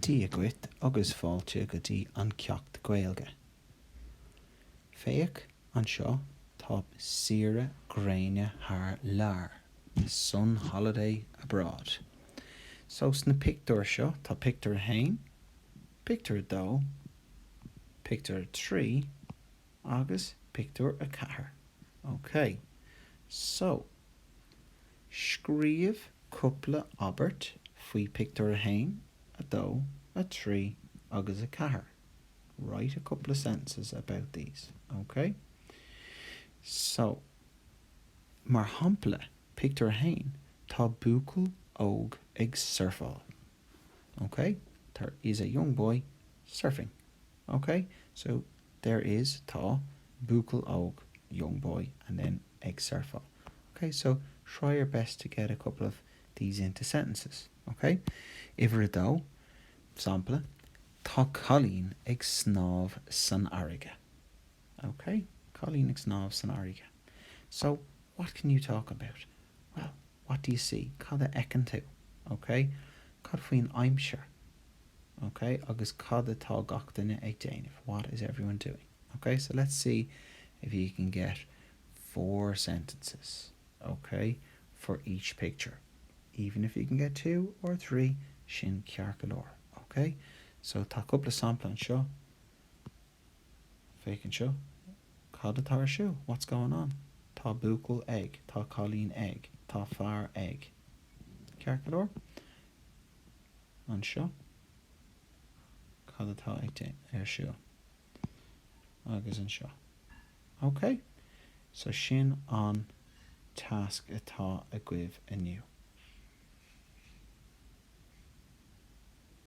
Díagwit agus fáilte go dtí an ceacht gaeilge. Féach an seo tá Saoire, Gréine, Thar, Lear, sun holiday abroad. So sna picture seo tá picture 1, picture 2, picture 3 agus picture 4. Okay, so scríomh cúpla obair faoi picture 1, a 2, a 3 agus a 4. Write a couple of sentences about these, okay? So, mar hampla picture 1 tá buacail óg ag surfáil. Okay? There is a young boy surfing. Okay? So there is tá buacail óg, young boy, and then ag surfáil. Okay, so try your best to get a couple of these into sentences. Okay? Ifir dó, sampla, tá Colleen ag snáb san airige. Okay? Colleen ag snáb san airige. So, what can you talk about? Well, what do you see? Cad a echan tú. Okay? Cad faoin aimsir. Okay? Agus cad atá gach duine ag déanamh. What is everyone doing? Okay? So let's see if you can get 4 sentences. Okay? For each picture. Even if you can get 2 or 3, sin cearc go leor. Okay? So tá cúpla sampla an seo. Féach an seo. Cad atá ar siú? What's going on? Tá buacail egg. Tá Colleen egg. Tá fear egg. Cearc go leor? An seo. Cad atá ag ar siú? Agus an seo. Okay? So sin an task atá a gcuibh inniu.